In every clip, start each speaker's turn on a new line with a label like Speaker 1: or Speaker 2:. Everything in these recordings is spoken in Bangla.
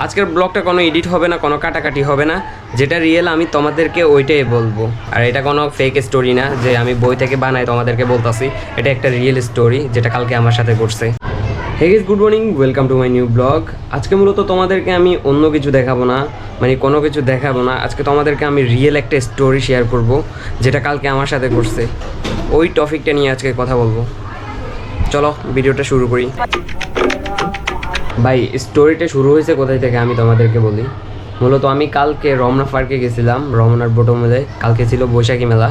Speaker 1: আজকের ব্লগটা কোনো এডিট হবে না, কোনো কাটাকাটি হবে না, যেটা রিয়েল আমি তোমাদেরকে ওইটাই বলবো। আর এটা কোনো ফেক স্টোরি না যে আমি বই থেকে বানাই তোমাদেরকে বলতাছি, এটা একটা রিয়েল স্টোরি যেটা কালকে আমার সাথে ঘটছে। Hey guys, good morning, welcome to my new blog. আজকে মূলত তোমাদেরকে আমি অন্য কিছু দেখাবো না, মানে কোনো কিছু দেখাবো না। আজকে তোমাদেরকে আমি রিয়েল একটা স্টোরি শেয়ার করব যেটা কালকে আমার সাথে ঘটছে। ওই টপিকটা নিয়ে আজকে কথা বলবো। চলো ভিডিওটা শুরু করি। ভাই, স্টোরিটা শুরু হয়েছে কোথায় থেকে আমি তোমাদেরকে বলি। মূলত আমি কালকে রমনা পার্কে গেছিলাম, রমনার বোটমলে। কালকে ছিল বৈশাখী মেলা।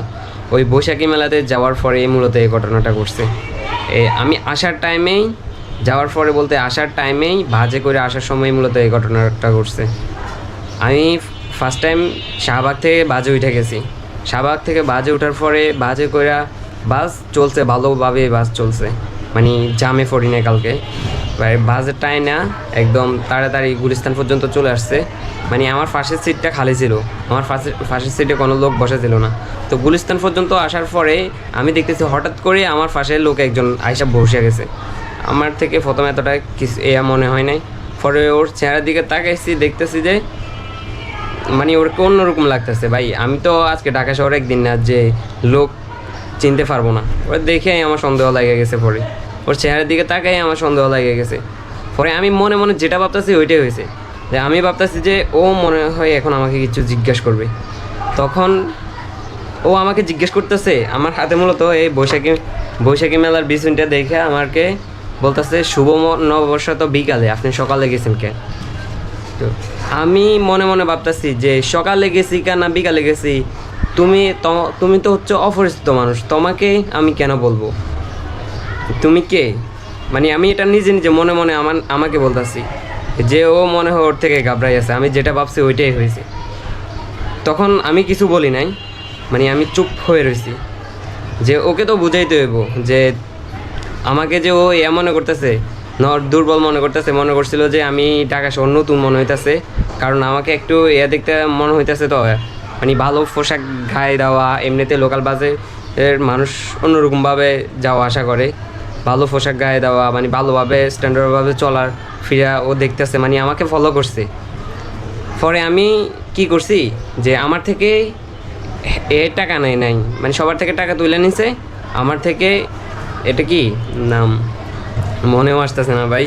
Speaker 1: ওই বৈশাখী মেলাতে যাওয়ার পরে মূলত এই ঘটনাটা ঘটছে। আমি আসার টাইমেই বাজে করে আসার সময় মূলত এই ঘটনাটা ঘটছে। আমি ফার্স্ট টাইম শাহবাগ থেকে বাজে উঠে গেছি। শাহবাগ থেকে বাজে ওঠার পরে বাজে করে বাস চলছে, ভালোভাবে বাস চলছে, মানে জামে পড়ি না কালকে। বাসের টাই না একদম তাড়াতাড়ি গুলিস্তান পর্যন্ত চলে আসছে। মানে আমার ফার্স্টের সিটটা খালি ছিল, আমার ফার্স্টের সিটে কোনো লোক বসা ছিল না। তো গুলিস্তান পর্যন্ত আসার পরে আমি দেখতেছি হঠাৎ করে আমার পাশের লোক একজন আইসা বসে গেছে। আমার থেকে প্রথমে এতটা কিছু মনে হয় নাই। পরে ওর চেহারার দিকে তাকাইছি, দেখতেছি যে মানে ওরকে অন্যরকম লাগতেছে। ভাই, আমি তো আজকে ঢাকা শহরে একদিন না যে লোক চিনতে পারবো না। ওর দেখে আমার সন্দেহ লাগে গেছে। পরে ওর চেহারার দিকে তাকাই আমার সন্দেহ লাগে গেছে। পরে আমি মনে মনে যেটা ভাবতেছি ওইটাই হয়েছে, যে আমি ভাবতেছি যে ও মনে হয় এখন আমাকে কিছু জিজ্ঞেস করবে। তখন ও আমাকে জিজ্ঞেস করতেছে, আমার হাতে মূলত এই বৈশাখী মেলার বিছুনটা দেখে আমাকে বলতেছে, শুভ নববর্ষ তো বিকালে, আপনি সকালে গেছেন কে? তো আমি মনে মনে ভাবতেছি যে সকালে গেছি কে না বিকালে গেছি, তুমি তো হচ্ছে অপরিচিত মানুষ, তোমাকে আমি কেন বলবো? তুমি কে? মানে আমি এটা নিজে নিজে মনে মনে আমাকে বলতেছি যে ও মনে হয় ওর থেকে ঘাবড়াই আছে। আমি যেটা ভাবছি ওইটাই হয়েছে। তখন আমি কিছু বলি নাই, মানে আমি চুপ হয়ে রয়েছি। যে ওকে তো বুঝাইতে হইব যে আমাকে যে ও মনে করতেছে, দুর্বল মনে করছিল যে আমি ঢাকা শহর নতুন মনে হইতেছে। কারণ আমাকে একটু দেখতে মনে হইতেছে, তো মানে ভালো পোশাক গায়ে দেওয়া, এমনিতে লোকাল বাসের মানুষ অন্যরকমভাবে যাওয়া আসা করে, ভালো পোশাক গায়ে দেওয়া, মানে ভালোভাবে স্ট্যান্ডার্ডভাবে চলার ফিরা ও দেখতেছে, মানে আমাকে ফলো করছে। পরে আমি কি করছি যে আমার থেকে টাকা নাই, মানে সবার থেকে টাকা তুলে নিছে আমার থেকে। এটা কি নাম মনেও আসতেছে না ভাই।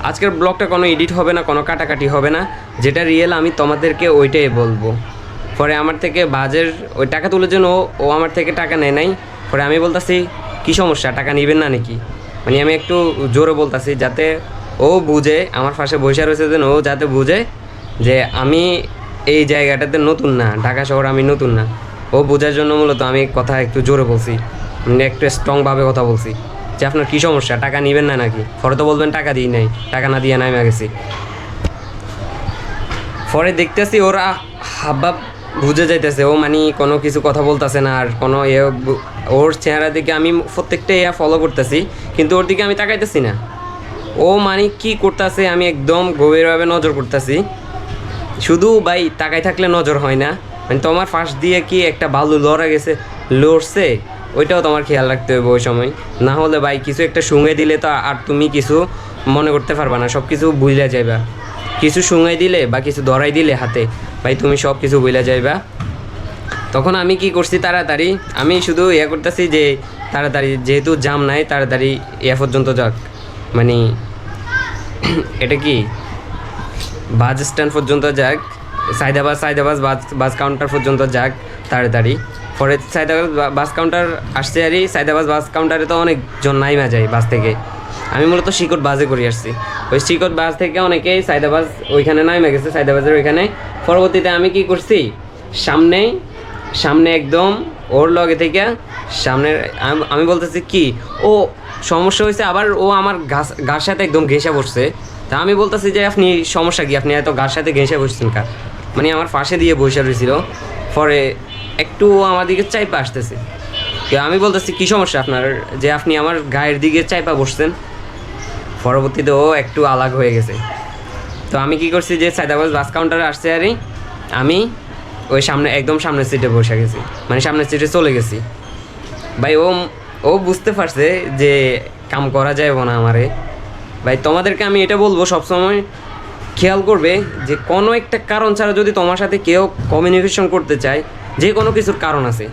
Speaker 1: আজকের ব্লগটা কোনো এডিট হবে না, কোনো কাটাকাটি হবে না, যেটা রিয়েল আমি তোমাদেরকে ওইটাই বলবো। পরে আমার থেকে বাজের ওই টাকা তুলের জন্য ও আমার থেকে টাকা নেয় নাই। পরে আমি বলতেছি, কী সমস্যা, টাকা নেবেন না নাকি? মানে আমি একটু জোরে বলতেছি যাতে ও বুঝে, আমার পাশে বসে রয়েছে যেন ও যাতে বুঝে যে আমি এই জায়গাটাতে নতুন না, ঢাকা শহর আমি নতুন না। ও বোঝার জন্য মূলত আমি কথা একটু জোরে বলছি, মানে একটু স্ট্রংভাবে কথা বলছি যে আপনার কী সমস্যা, টাকা নেবেন না নাকি? পরে তো বলবেন টাকা দিই নাই, টাকা না দিয়ে নামে গেছি। পরে দেখতেছি ওরা হাবভাব বুঝে যাইতেছে, ও মানে কোনো কিছু কথা বলতেছে না। আর কোনো ওর চেহারা দিকে আমি প্রত্যেকটা ফলো করতেছি, কিন্তু ওর দিকে আমি তাকাইতেছি না। ও মানে কী করতেছে আমি একদম গভীরভাবে নজর করতেছি। শুধু ভাই তাকাই থাকলে নজর হয় না, মানে তোমার ফাঁস দিয়ে কি একটা বালু লড়ছে ওইটাও তোমার খেয়াল রাখতে হবে ওই সময়। না হলে ভাই কিছু একটা শুঙে দিলে তো আর তুমি কিছু মনে করতে পারবা না, সব কিছু ভুলে যাইবা। কিছু শুঙাই দিলে বা কিছু ধরাই দিলে হাতে, ভাই তুমি সব কিছু ভুলে যাইবা। তখন আমি কি করছি, তাড়াতাড়ি আমি শুধু করতেছি যে তাড়াতাড়ি, যেহেতু জাম নাই, তাড়াতাড়ি পর্যন্ত যাক, মানে এটা কি বাস স্ট্যান্ড পর্যন্ত যাক, সাইদাবাস বাস কাউন্টার পর্যন্ত যাক তাড়াতাড়ি। পরে সাইদাবাস বাস কাউন্টার আসছে, আরই সাইদাবাস বাস কাউন্টারে তো অনেকজন নাইমা যায় বাস থেকে। আমি মূলত শিকট বাসে করে আসছি। ওই শিকট বাস থেকে অনেকেই সাইদাবাস ওইখানে নাইমা গেছে, সাইদাবাসের ওইখানে। পরবর্তীতে আমি কি করছি, সামনে একদম ওর লগে থেকে সামনে আমি বলতেছি কি ও সমস্যা হয়েছে, আবার ও আমার গার সাথে একদম ঘেঁষে বসছে। তা আমি বলতেছি যে আপনি সমস্যা কি, আপনি এত গার সাথে ঘেঁষে বসছেন কার? মানে আমার পাশে দিয়ে বসে রয়েছিল। পরে একটু আমার দিকে চাইপা আসতেছে। আমি বলতেছি কী সমস্যা আপনার, যে আপনি আমার গায়ের দিকে চাইপা বসছেন? পরবর্তীতে ও একটু আলাগ হয়ে গেছে। তো আমি কি করছি, যে সাইদাবাস বাস কাউন্টারে আসছে আরই, আমি ওই একদম সামনের সিটে বসে গেছি, মানে সামনের সিটে চলে গেছি। ভাই ও বুঝতে পারছে যে কাম করা যাবে না আমারে। ভাই তোমাদেরকে আমি এটা বলবো সবসময়, খেয়াল করবে যে কোনো একটা কারণ ছাড়া যদি তোমার সাথে কেউ কমিউনিকেশন করতে চায়, যে কোনো কিছুর কারণ আছে।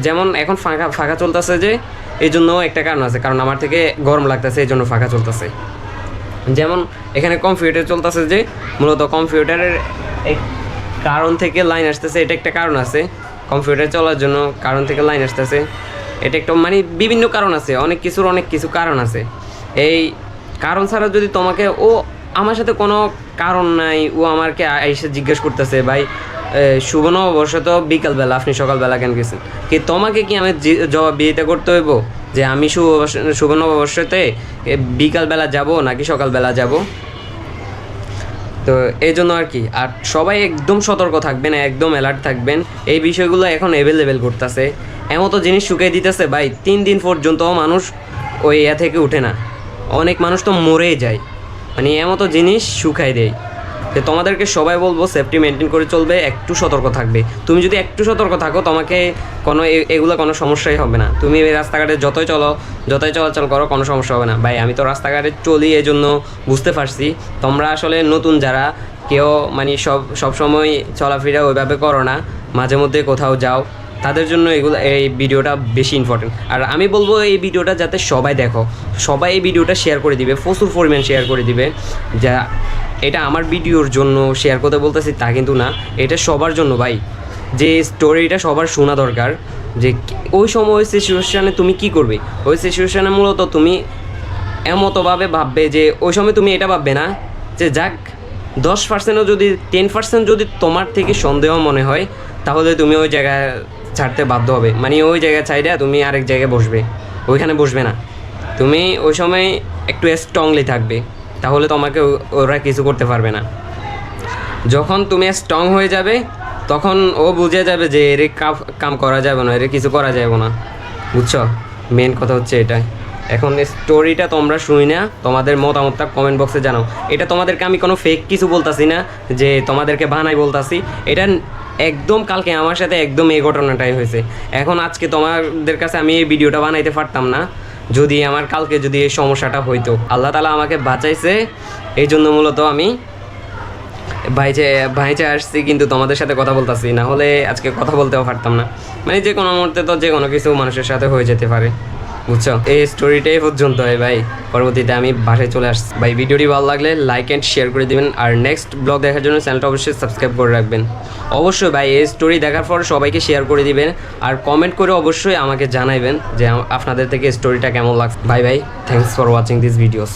Speaker 1: যেমন এখন ফাঁকা ফাঁকা চলতেছে, যে এই জন্য একটা কারণ আছে, কারণ আমার থেকে গরম লাগতেছে এই জন্য ফাঁকা চলতেছে। যেমন এখানে কম্পিউটার চলতেছে, যে মূলত কম্পিউটারের এক কারণ থেকে লাইন আসতেছে, এটা একটা কারণ আছে। কম্পিউটার চলার জন্য কারণ থেকে লাইন আসতেছে, এটা একটা মানে বিভিন্ন কারণ আছে, অনেক কিছু কারণ আছে। এই কারণ ছাড়া যদি তোমাকে আমার সাথে কোনো কারণ নাই, আমাকে এসে জিজ্ঞেস করতেছে, ভাই শুভ নববর্ষ তো বিকালবেলা, আপনি সকালবেলা কেন গেছেন, কি তোমাকে কি আমি জবাব দিতে করতে হইব যে আমি শুভ নববর্ষতে বিকালবেলা যাব নাকি সকালবেলা যাব? তো এই জন্য আর কি, আর সবাই একদম সতর্ক থাকবেন, একদম অ্যালার্ট থাকবেন। এই বিষয়গুলো এখন অ্যাভেলেবেল করতেছে, এমন তো জিনিস শুকিয়ে দিতেছে ভাই, 3 দিন পর্যন্ত মানুষ ওই থেকে উঠে না, অনেক মানুষ তো মরেই যায়, মানে এমন তো জিনিস শুকাই দেয়। তো তোমাদেরকে সবাই বলবো সেফটি মেনটেন করে চলবে, একটু সতর্ক থাকবে। তুমি যদি একটু সতর্ক থাকো, তোমাকে এগুলো কোনো সমস্যাই হবে না। তুমি রাস্তাঘাটে যতই চলাচল করো, কোনো সমস্যা হবে না। ভাই আমি তো রাস্তাঘাটে চলি, এই জন্য বুঝতে পারছি। তোমরা আসলে নতুন যারা, কেউ মানে সব সময় চলাফেরা ওইভাবে করো না, মাঝে মধ্যে কোথাও যাও, তাদের জন্য এই ভিডিওটা বেশি ইম্পর্টেন্ট। আর আমি বলবো এই ভিডিওটা যাতে সবাই দেখো, সবাই এই ভিডিওটা শেয়ার করে দিবে, প্রচুর পরিমাণ শেয়ার করে দিবে। যা এটা আমার ভিডিওর জন্য শেয়ার করতে বলতেছি তা কিন্তু না, এটা সবার জন্য ভাই, যে স্টোরিটা সবার শোনা দরকার। যে ওই সময় ওই সিচুয়েশানে তুমি কী করবে, ওই সিচুয়েশানে মূলত তুমি এমতভাবে ভাববে যে ওই সময় তুমি এটা ভাববে না যে যাক 10%ও যদি 10% যদি তোমার থেকে সন্দেহ মনে হয়, তাহলে তুমি ওই জায়গায় ছাড়তে বাধ্য হবে। মানে ওই জায়গায় ছাইড়া তুমি আরেক জায়গায় বসবে, ওইখানে বসবে না। তুমি ওই সময় একটু স্ট্রংলি থাকবে, তাহলে তোমাকে ওরা কিছু করতে পারবে না। যখন তুমি স্ট্রং হয়ে যাবে, তখন ও বুঝে যাবে যে এর কাম করা যাবে না, এর কিছু করা যাবে না, বুঝছো? মেন কথা হচ্ছে এটাই। এখন স্টোরিটা তোমরা শুনি না, তোমাদের মতামতটা কমেন্ট বক্সে জানাও। এটা তোমাদেরকে আমি কোনো ফেক কিছু বলতাছি না, যে তোমাদেরকে বানাই বলতাছি। এটা একদম কালকে আমার সাথে একদম এই ঘটনাটাই হয়েছে। এখন আজকে তোমাদের কাছে আমি এই ভিডিওটা বানাইতে পারতাম না যদি আমার কালকে যদি এই সমস্যাটা হইতো। আল্লাহ তাআলা আমাকে বাঁচাইছে, এই জন্য মূলত আমি ভাইচে আসছি, কিন্তু তোমাদের সাথে কথা বলতেছি, না হলে আজকে কথা বলতেও পারতাম না। মানে যে কোনো মুহূর্তে তো যে কোনো কিছু মানুষের সাথে হয়ে যেতে পারে, বুঝছো? এই স্টোরিটাই পর্যন্ত হয় ভাই, পরবর্তীতে আমি বাসায় চলে আসছি। ভাই ভিডিওটি ভালো লাগলে লাইক অ্যান্ড শেয়ার করে দিবেন, আর নেক্সট ব্লগ দেখার জন্য চ্যানেলটা অবশ্যই সাবস্ক্রাইব করে রাখবেন। অবশ্যই ভাই এই স্টোরি দেখার পর সবাইকে শেয়ার করে দিবেন, আর কমেন্ট করে অবশ্যই আমাকে জানাইবেন যে আপনাদের থেকে স্টোরিটা কেমন লাগছে। ভাই thanks for watching this videos.